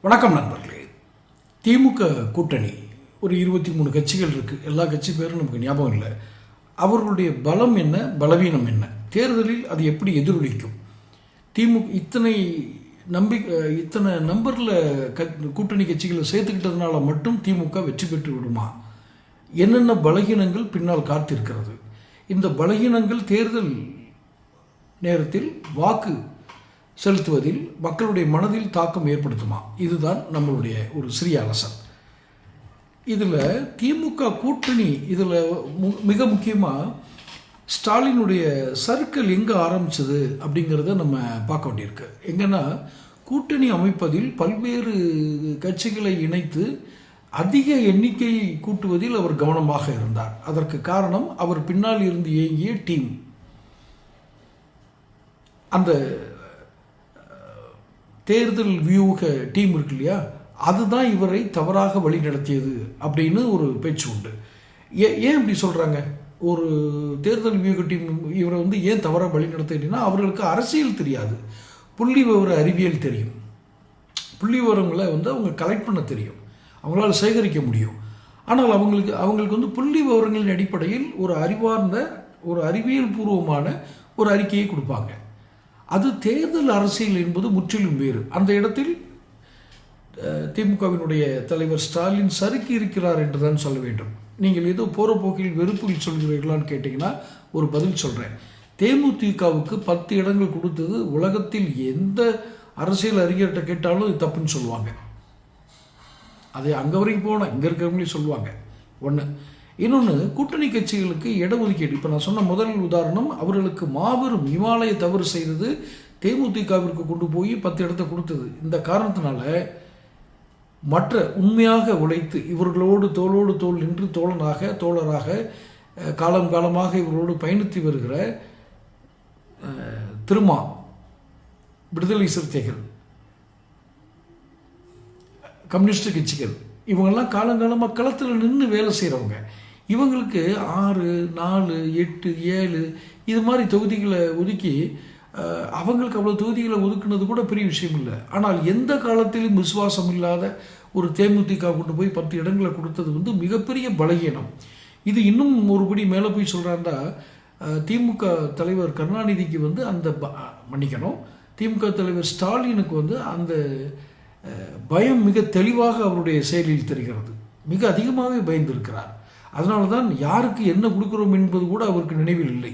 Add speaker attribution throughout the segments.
Speaker 1: வணக்கம் நண்பர்களே. திமுக கூட்டணி ஒரு 23 கட்சிகள் இருக்குது. எல்லா கட்சி பேரும் நமக்கு ஞாபகம் இல்லை. அவர்களுடைய பலம் என்ன, பலவீனம் என்ன, தேர்தலில் அது எப்படி எதிரொலிக்கும், திமுக இத்தனை நம்பரில் கூட்டணி கட்சிகளை சேர்த்துக்கிட்டதுனால மட்டும் திமுக வெற்றி பெற்று விடுமா, என்னென்ன பலகீனங்கள் பின்னால் காத்திருக்கிறது, இந்த பலகீனங்கள் தேர்தல் நேரத்தில் வாக்கு செலுத்துவதில் மக்களுடைய மனதில் தாக்கம் ஏற்படுத்துமா, இதுதான் நம்மளுடைய ஒரு சிறிய அலசல். இதில் திமுக கூட்டணி இதில் மிக முக்கியமாக ஸ்டாலினுடைய சர்க்கிள் எங்கே ஆரம்பிச்சது அப்படிங்கிறத நம்ம பார்க்க வேண்டியிருக்கு. எங்கன்னா கூட்டணி அமைப்பதில் பல்வேறு கட்சிகளை இணைத்து அதிக எண்ணிக்கை கூட்டுவதில் அவர் கவனமாக இருந்தார். அதற்கு காரணம் அவர் பின்னால் இருந்து இயங்கிய டீம். அந்த தேர்தல் வியூக டீம் இருக்கு இல்லையா, அதுதான் இவரை தவறாக வழி நடத்தியது அப்படின்னு ஒரு பேச்சு உண்டு. ஏன் இப்படி சொல்கிறாங்க? ஒரு தேர்தல் வியூக டீம் இவரை ஏன் தவறாக வழி நடத்தினா, அவர்களுக்கு அரசியல் தெரியாது, புள்ளி விவர அறிவியல் தெரியும். புள்ளி விவரங்களை அவங்க கலெக்ட் பண்ண தெரியும், அவங்களால சேகரிக்க முடியும். ஆனால் அவங்களுக்கு புள்ளி விவரங்களின் அடிப்படையில் ஒரு அறிவார்ந்த ஒரு அறிவியல் பூர்வமான ஒரு அறிக்கையை கொடுப்பாங்க. அது தேர்தல் அரசியல் என்பது முற்றிலும் வேறு. அந்த இடத்தில் திமுகவினுடைய தலைவர் ஸ்டாலின் சறுக்கி இருக்கிறார் என்று தான் சொல்ல வேண்டும். நீங்கள் ஏதோ போகிற போக்கில் வெறுப்பில் சொல்கிறீர்களான்னு கேட்டிங்கன்னா ஒரு பதில் சொல்கிறேன். தேமுதிகவுக்கு 10 இடங்கள் கொடுத்தது உலகத்தில் எந்த அரசியல் அறிஞர்கிட்ட கேட்டாலும் இது தப்புன்னு சொல்லுவாங்க. அது அங்கே வரைக்கும் போனால் இங்கே இருக்கிறவங்களே சொல்லுவாங்க. ஒன்று. இன்னொன்று, கூட்டணி கட்சிகளுக்கு இடஒதுக்கீடு. இப்போ நான் சொன்ன முதல் உதாரணம், அவர்களுக்கு மாபெரும் இமாலய தவறு செய்தது தேமுதிகவிற்கு கொண்டு போய் 10 இடத்தை கொடுத்தது. இந்த காரணத்தினால மற்ற உண்மையாக உழைத்து இவர்களோடு தோளோடு தோள் நின்று தோழராக காலம் காலமாக இவர்களோடு பயணித்து வருகிற திருமா, விடுதலை சிறுத்தைகள், கம்யூனிஸ்ட் கட்சிகள், இவங்கெல்லாம் காலங்காலமாக களத்தில் நின்று வேலை செய்கிறவங்க. இவங்களுக்கு 6, 4, 8, 7 இது மாதிரி தொகுதிகளை ஒதுக்கி அவங்களுக்கு அவ்வளோ தொகுதிகளை ஒதுக்குனது கூட பெரிய விஷயம் இல்லை. ஆனால் எந்த காலத்திலும் விசுவாசம் இல்லாத ஒரு தேமுதிக கொண்டு போய் 10 இடங்களை கொடுத்தது மிகப்பெரிய பலகீனம். இது இன்னும் ஒருபடி மேலே போய் சொல்கிறாண்டா, திமுக தலைவர் கருணாநிதிக்கு அந்த மன்னிக்கணும், திமுக தலைவர் ஸ்டாலினுக்கு அந்த பயம் மிக தெளிவாக அவருடைய செயலில் தெரிகிறது. மிக அதிகமாகவே பயந்திருக்கிறார். அதனால தான் யாருக்கு என்ன கொடுக்குறோம் என்பது கூட அவருக்கு நினைவில் இல்லை.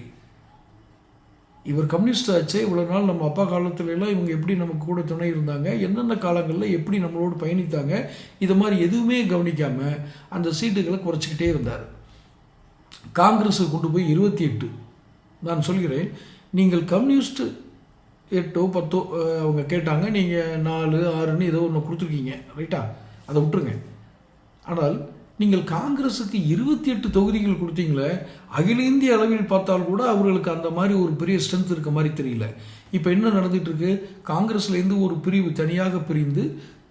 Speaker 1: இவர் கம்யூனிஸ்ட் ஆச்சே, இவ்வளோ நாள் நம்ம அப்பா காலத்துலலாம் இவங்க எப்படி நமக்கு கூட துணை இருந்தாங்க, என்னென்ன காலங்களில் எப்படி நம்மளோடு பயணித்தாங்க, இது மாதிரி எதுவுமே கவனிக்காமல் அந்த சீட்டுகளை குறைச்சிக்கிட்டே இருந்தார். காங்கிரஸுக்கு கொண்டு போய் 28. நான் சொல்கிறேன், நீங்கள் கம்யூனிஸ்ட் 8, 10 அவங்க கேட்டாங்க, நீங்கள் 4, 6ன்னு ஏதோ ஒன்று கொடுத்துருக்கீங்க, ரைட்டா, அதை விட்டுருங்க. ஆனால் நீங்கள் காங்கிரஸுக்கு 28 தொகுதிகள் கொடுத்தீங்களே, அகில இந்திய அளவில் பார்த்தால் கூட அவர்களுக்கு அந்த மாதிரி ஒரு பெரிய ஸ்ட்ரென்த் இருக்க மாதிரி தெரியல. இப்போ என்ன நடந்துட்டு இருக்கு? காங்கிரஸ்லேருந்து ஒரு பிரிவு தனியாக பிரிந்து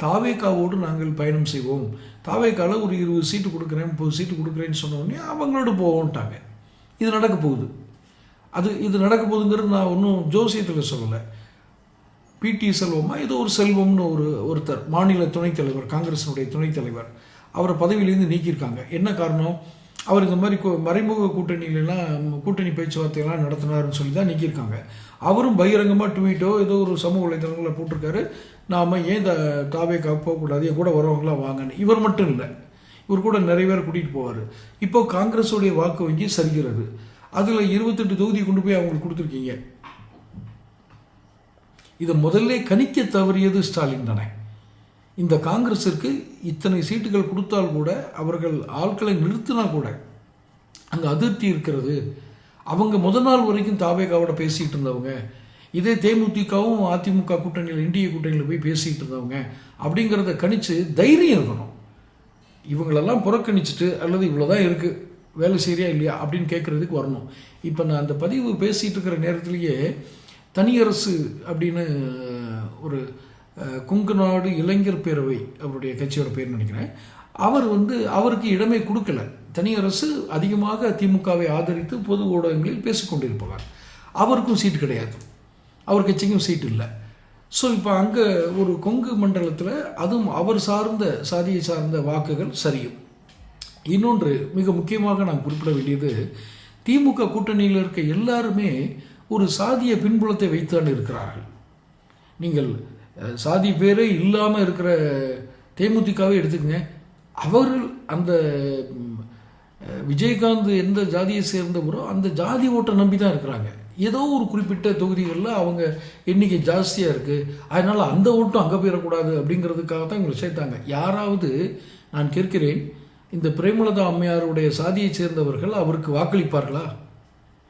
Speaker 1: தாவேகாவோடு நாங்கள் பயணம் செய்வோம், தாவேகாவில் ஒரு 20 சீட்டு கொடுக்குறேன், 30 சீட்டு கொடுக்குறேன்னு சொன்னோடனே அவங்களோட போவோன்ட்டாங்க. இது நடக்க போகுது. இது நடக்க போகுதுங்கிறது நான் ஒன்றும் ஜோசியத்தில் சொல்லலை. பிடி செல்வமா ஏதோ ஒரு செல்வம்னு ஒருத்தர் மாநில துணைத் தலைவர், காங்கிரஸினுடைய துணைத் தலைவர், அவரை பதவியிலேருந்து நீக்கியிருக்காங்க. என்ன காரணம்? அவர் இந்த மாதிரி மறைமுக கூட்டணி பேச்சுவார்த்தையெல்லாம் நடத்தினாருன்னு சொல்லி தான் நீக்கியிருக்காங்க. அவரும் பகிரங்கமாக ட்வீட்டோ ஏதோ ஒரு சமூக வலைதளங்களில் போட்டிருக்காரு, நாம் ஏன் இந்த தாவேக்காக போகக்கூடாது, என் கூட வரவங்களாம் வாங்கன்னு. இவர் மட்டும் இல்லை, இவர் கூட நிறைய பேர் கூட்டிகிட்டு போவார். இப்போ காங்கிரஸுடைய வாக்கு வங்கி சரிகிறது. அதில் 28 தொகுதி கொண்டு போய் அவங்களுக்கு கொடுத்துருக்கீங்க. இதை முதல்ல கணிக்க தவறியது ஸ்டாலின் தானே. இந்த காங்கிரஸிற்கு இத்தனை சீட்டுகள் கொடுத்தால் கூட, அவர்கள் ஆட்களை நிறுத்தினா கூட அங்கே அதிருப்தி இருக்கிறது. அவங்க முதல் நாள் வரைக்கும் தாவேகாவோட பேசிகிட்டு இருந்தவங்க, இதே தேமுதிகவும் அதிமுக கூட்டணியில் இந்திய கூட்டணியில் போய் பேசிகிட்டு இருந்தவங்க அப்படிங்கிறத கணிச்சு தைரியம் இருக்கணும். இவங்களெல்லாம் புறக்கணிச்சிட்டு அல்லது இவ்வளோதான் இருக்குது, வேலை சரியா இல்லையா அப்படின்னு கேட்குறதுக்கு வரணும். இப்போ நான் அந்த பதிவு பேசிகிட்டு இருக்கிற நேரத்திலேயே தனியரசு அப்படின்னு ஒரு கொங்கு நாடு இளைஞர் பேரவை, அவருடைய கட்சியோட பேர் நினைக்கிறேன், அவர் அவருக்கு இடமே கொடுக்கல. தனியரசு அதிகமாக திமுகவை ஆதரித்து பொது ஊடகங்களில் பேசிக்கொண்டிருப்பவர். அவருக்கும் சீட்டு கிடையாது, அவர் கட்சிக்கும் சீட்டு இல்லை. ஸோ இப்போ அங்கே ஒரு கொங்கு மண்டலத்தில் அதுவும் அவர் சார்ந்த சாதியை சார்ந்த வாக்குகள் சரியும். இன்னொன்று மிக முக்கியமாக நான் குறிப்பிட வேண்டியது, திமுக கூட்டணியில் இருக்க எல்லாருமே ஒரு சாதிய பின்புலத்தை வைத்தான் இருக்கிறார்கள். நீங்கள் சாதி பேரே இல்லாமல் இருக்கிற தேமுதிகவை எடுத்துக்கங்க. அவர்கள் அந்த விஜயகாந்த் எந்த ஜாதியை சேர்ந்தவரோ அந்த ஜாதி ஓட்டை நம்பி தான் இருக்கிறாங்க. ஏதோ ஒரு குறிப்பிட்ட தொகுதிகளில் அவங்க எண்ணிக்கை ஜாஸ்தியாக இருக்குது, அதனால் அந்த ஓட்டும் அங்கே போயிடக்கூடாது அப்படிங்கிறதுக்காக தான் இவங்களை சேர்த்தாங்க. யாராவது, நான் கேட்கிறேன், இந்த பிரேமலதா அம்மையாருடைய சாதியை சேர்ந்தவர்கள் அவருக்கு வாக்களிப்பார்களா?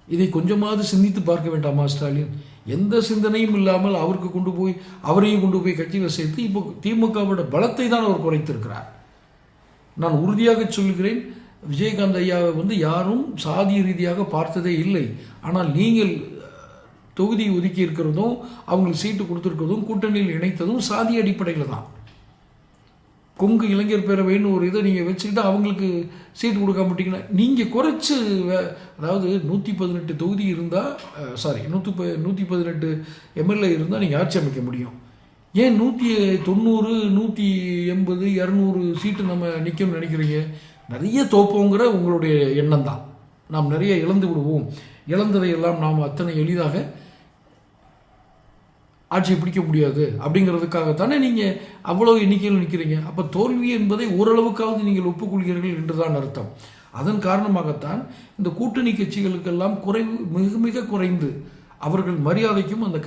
Speaker 1: இதை கொஞ்சமாவது சிந்தித்து பார்க்க வேண்டாமா ஸ்டாலின்? எந்த சிந்தனையும் இல்லாமல் அவரையும் கொண்டு போய் கட்சியில் சேர்த்து இப்போ திமுகவோட பலத்தை தான் அவர் குறைத்திருக்கிறார். நான் உறுதியாக சொல்கிறேன், விஜயகாந்த் ஐயாவை யாரும் சாதி ரீதியாக பார்த்ததே இல்லை. ஆனால் நீங்கள் தொகுதி ஒதுக்கி இருக்கிறதும் அவங்களுக்கு சீட்டு கொடுத்துருக்கிறதும் கூட்டணியில் இணைத்ததும் சாதி அடிப்படையில் தான். கொங்கு இளைஞர் பேரவைன்னு ஒரு இதை நீங்கள் வச்சுக்கிட்டு அவங்களுக்கு சீட்டு கொடுக்காம விட்டீங்கன்னா நீங்கள் குறைச்சி, அதாவது 118 தொகுதி இருந்தால் 118 எம்எல்ஏ இருந்தால் நீங்கள் ஆட்சி அமைக்க முடியும். ஏன் 190, 180, 200 சீட்டு நம்ம நிற்கணும்னு நினைக்கிறீங்க? நிறைய தோப்போங்கிற உங்களுடைய எண்ணம் தான். நாம் நிறைய இழந்து விடுவோம், இழந்ததையெல்லாம் நாம் அத்தனை எளிதாக ஆட்சியை பிடிக்க முடியாது அப்படிங்கிறதுக்காகத்தானே நீங்கள் அவ்வளோ எண்ணிக்கையில் நிற்கிறீங்க. அப்போ தோல்வி என்பதை ஓரளவுக்காவது நீங்கள் ஒப்புக்கொள்கிறீர்கள் என்று தான் அர்த்தம். அதன் காரணமாகத்தான் இந்த கூட்டணி கட்சிகளுக்கெல்லாம் மிக மிக குறைந்து அவர்கள் மரியாதைக்கும் அந்த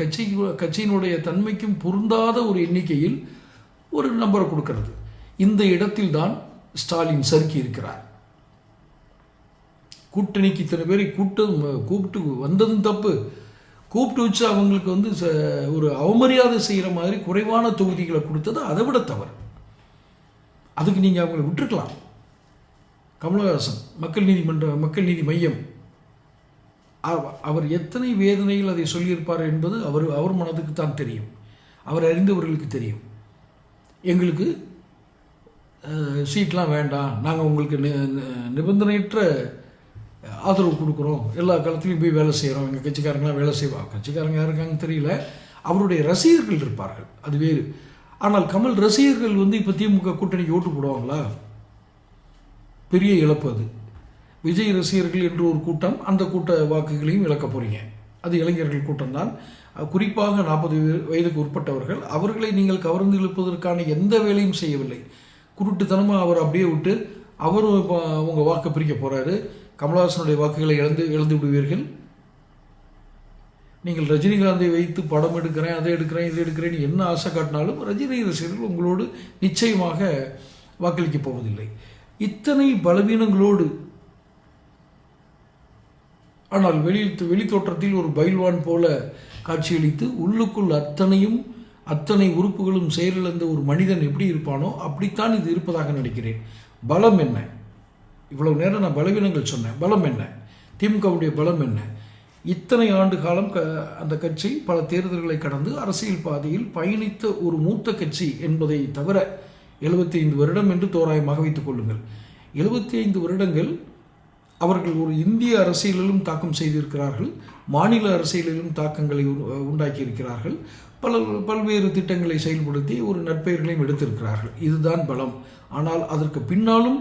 Speaker 1: கட்சியினுடைய தன்மைக்கும் பொருந்தாத ஒரு எண்ணிக்கையில் ஒரு நம்பரை கொடுக்கிறது. இந்த இடத்தில் தான் ஸ்டாலின் சறுக்கி இருக்கிறார். கூட்டணிக்கு இத்தனை பேரை கூப்பிட்டு வந்ததும் தப்பு, கூப்பிட்டு வச்சு அவங்களுக்கு ஒரு அவமரியாதை செய்கிற மாதிரி குறைவான தொகுதிகளை கொடுத்தது அதை விட தவறு. அதுக்கு நீங்கள் அவங்களை விட்டுருக்கலாம். கமலஹாசன் மக்கள் நீதி மையம், அவர் எத்தனை வேதனையில் அதை சொல்லியிருப்பார் என்பது அவர் மனதுக்கு தான் தெரியும், அவர் அறிந்தவர்களுக்கு தெரியும். எங்களுக்கு சீட்லாம் வேண்டாம், நாங்கள் உங்களுக்கு நிபந்தனையற்ற ஆதரவு கொடுக்குறோம், எல்லா காலத்துலையும் போய் வேலை செய்கிறோம், எங்கள் கட்சிக்காரங்களாம் வேலை செய்வாங்க. கட்சிக்காரங்க யாருக்காங்கன்னு தெரியல, அவருடைய ரசிகர்கள் இருப்பார்கள், அது வேறு. ஆனால் கமல் ரசிகர்கள் இப்போ திமுக கூட்டணிக்கு ஓட்டு போடுவாங்களா? பெரிய இழப்பு அது. விஜய் ரசிகர்கள் என்று ஒரு கூட்டம், அந்த கூட்ட வாக்குகளையும் இழக்க போகிறீங்க. அது இளைஞர்கள் கூட்டம்தான், குறிப்பாக 40 வயதுக்கு உட்பட்டவர்கள். அவர்களை நீங்கள் கவர்ந்து இழுப்பதற்கான எந்த வேலையும் செய்யவில்லை. குருட்டுத்தனமாக அவர் அப்படியே விட்டு அவரும் இப்போ அவங்க வாக்கு பிரிக்க போகிறாரு. கமலஹாசனுடைய வாக்குகளை இழந்து விடுவீர்கள். நீங்கள் ரஜினிகாந்தை வைத்து படம் எடுக்கிறேன், அதை எடுக்கிறேன், இதை எடுக்கிறேன்னு என்ன ஆசை காட்டினாலும் ரஜினி ரசிகர்கள் உங்களோடு நிச்சயமாக வாக்களிக்கப் போவதில்லை. இத்தனை பலவீனங்களோடு, ஆனால் வெளி தோற்றத்தில் ஒரு பைல்வான் போல காட்சியளித்து உள்ளுக்குள் அத்தனை உறுப்புகளும் செயலிழந்த ஒரு மனிதன் எப்படி இருப்பானோ அப்படித்தான் இது இருப்பதாக நினைக்கிறேன். பலம் என்ன? இவ்வளவு நேரம் நான் பலவீனங்கள் சொன்னேன். பலம் என்ன? திமுகவுடைய பலம் என்ன? இத்தனை ஆண்டு காலம் அந்த கட்சி பல தேர்தல்களை கடந்து அரசியல் பாதையில் பயணித்த ஒரு மூத்த கட்சி என்பதை தவிர 75 வருடம் என்று தோராயமாக வைத்துக் கொள்ளுங்கள். 75 வருடங்கள் அவர்கள் ஒரு இந்திய அரசியலிலும் தாக்கம் செய்திருக்கிறார்கள், மாநில அரசியலிலும் தாக்கங்களை உண்டாக்கி இருக்கிறார்கள், பல்வேறு திட்டங்களை செயல்படுத்தி ஒரு நற்பெயர்களையும் எடுத்திருக்கிறார்கள். இதுதான் பலம். ஆனால் அதற்கு பின்னாலும்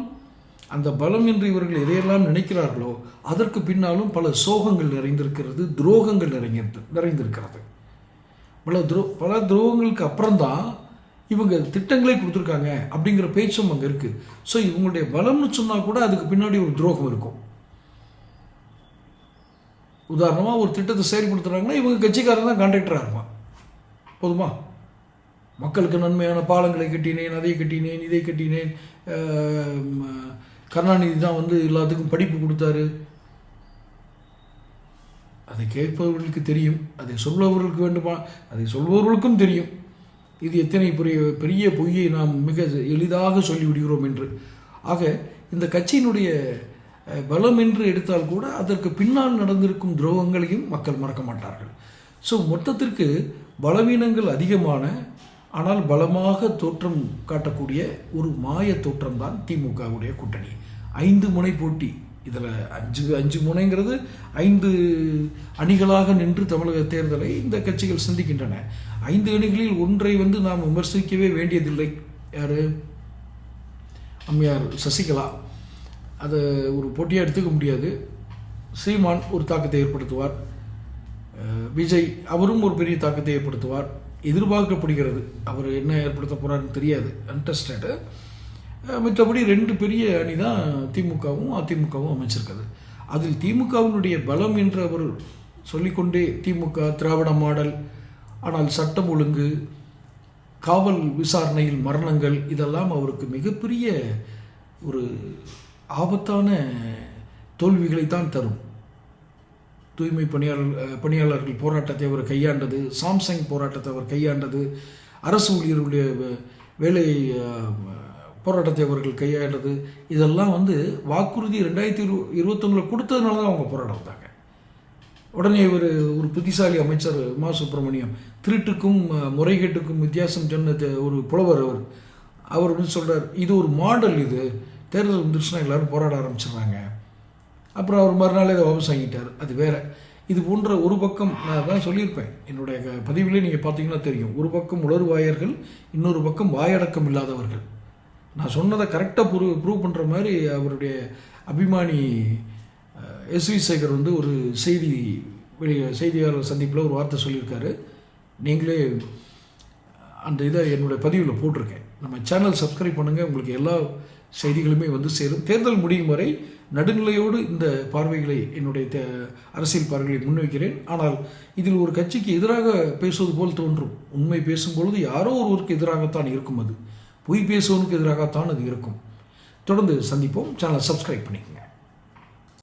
Speaker 1: அந்த பலம் என்று இவர்கள் எதையெல்லாம் நினைக்கிறார்களோ அதற்கு பின்னாலும் பல சோகங்கள் நிறைந்திருக்கிறது, துரோகங்கள் நிறைந்திருக்கிறது. பல துரோகங்களுக்கு அப்புறம்தான் இவங்க திட்டங்களே கொடுத்துருக்காங்க அப்படிங்கிற பேச்சும் அங்கே இருக்குது. ஸோ இவங்களுடைய பலம்னு சொன்னால் கூட அதுக்கு பின்னாடி ஒரு துரோகம் இருக்கும். உதாரணமாக ஒரு திட்டத்தை செயல்படுத்துகிறாங்கன்னா இவங்க கட்சிக்காரன் தான் கான்ட்ராக்டராக இருப்பான். போதுமா? மக்களுக்கு நன்மையான பாலங்களை கட்டினேன், அதை கட்டினேன், இதை கட்டினேன், கருணாநிதி தான் எல்லாத்துக்கும் படிப்பு கொடுத்தாரு. அதை கேட்பவர்களுக்கு தெரியும், அதை சொல்பவர்களுக்கு வேண்டுமா, அதை சொல்பவர்களுக்கும் தெரியும் இது எத்தனை பெரிய பொய்யை நாம் மிக எளிதாக சொல்லிவிடுகிறோம் என்று. ஆக இந்த கட்சியினுடைய பலம் என்று எடுத்தால் கூட அதற்கு பின்னால் நடந்திருக்கும் துரோகங்களையும் மக்கள் மறக்க மாட்டார்கள். ஸோ மொத்தத்திற்கு பலவீனங்கள் அதிகமான ஆனால் பலமாக தோற்றம் காட்டக்கூடிய ஒரு மாய தோற்றம் தான் திமுகவுடைய கூட்டணி. 5 முனை போட்டி. இதில் 5 முனைங்கிறது 5 அணிகளாக நின்று தமிழக தேர்தலை இந்த கட்சிகள் சந்திக்கின்றன. 5 அணிகளில் ஒன்றை வந்து நாம் விமர்சிக்கவே வேண்டியதில்லை. யார்? அம்மையார் சசிகலா. அதை ஒரு போட்டியாக எடுத்துக்க முடியாது. சீமான் ஒரு தாக்கத்தை ஏற்படுத்துவார். விஜய் அவரும் ஒரு பெரிய தாக்கத்தை ஏற்படுத்துவார். எதிர்பார்க்கப்படுகிறது. அவர் என்ன ஏற்படுத்த போகிறாருன்னு தெரியாது, அன்டெஸ்டடு. மற்றபடி 2 பெரிய அணி தான் திமுகவும் அதிமுகவும் அமைச்சிருக்குது. அதில் திமுகவினுடைய பலம் என்று அவர் சொல்லிக்கொண்டே திமுக திராவிட மாடல், ஆனால் சட்டம் ஒழுங்கு, காவல் விசாரணையில் மரணங்கள், இதெல்லாம் அவருக்கு மிகப்பெரிய ஒரு ஆபத்தான தோல்விகளைத்தான் தரும். தூய்மை பணியாளர்கள் போராட்டத்தை அவர் கையாண்டது, சாம்சங் போராட்டத்தை அவர் கையாண்டது, அரசு ஊழியர்களுடைய வேலை போராட்டத்தை அவர்கள் கையாண்டது, இதெல்லாம் வந்து வாக்குறுதி 2021 கொடுத்ததுனால தான் அவங்க போராட வந்தாங்க. உடனே ஒரு புத்திசாலி அமைச்சர் மா சுப்பிரமணியம், திருட்டுக்கும் முறைகேட்டுக்கும் வித்தியாசம் சொன்ன ஒரு புலவர் அவர் வந்து சொல்கிறார், இது ஒரு மாடல், இது தேர்தல் வந்துருச்சுன்னா எல்லோரும் போராட ஆரம்பிச்சிடுறாங்க. அப்புறம் அவர் மறுநாளே அதை வாபஸ் வாங்கிட்டார். அது வேறு. இது போன்ற ஒரு பக்கம் நான் தான் சொல்லியிருப்பேன் என்னுடைய பதிவிலே, நீங்கள் பார்த்தீங்கன்னா தெரியும். ஒரு பக்கம் உளறுவாயர்கள், இன்னொரு பக்கம் வாயடக்கம் இல்லாதவர்கள். நான் சொன்னதை கரெக்டாக ப்ரூவ் பண்ணுற மாதிரி அவருடைய அபிமானி எஸ்வி சேகர் வந்து ஒரு செய்தியாளர் சந்திப்பில் ஒரு வார்த்தை சொல்லியிருக்காரு. நீங்களே அந்த இதை என்னுடைய பதிவில் போட்டிருக்கேன். நம்ம சேனல் சப்ஸ்கிரைப் பண்ணுங்கள், உங்களுக்கு எல்லா செய்திகளுமே வந்து சேரும். தேர்தல் முடியும் வரை நடுநிலையோடு இந்த பார்வைகளை, என்னுடைய அரசியல் பார்வைகளை முன்வைக்கிறேன். ஆனால் இதில் ஒரு கட்சிக்கு எதிராக பேசுவது போல் தோன்றும். உண்மை பேசும்பொழுது யாரோ ஒருவருக்கு எதிராகத்தான் இருக்கும். அது பொய் பேசுவதற்கு எதிராகத்தான் அது இருக்கும். தொடர்ந்து சந்திப்போம். சேனலை சப்ஸ்கிரைப் பண்ணிக்கோங்க.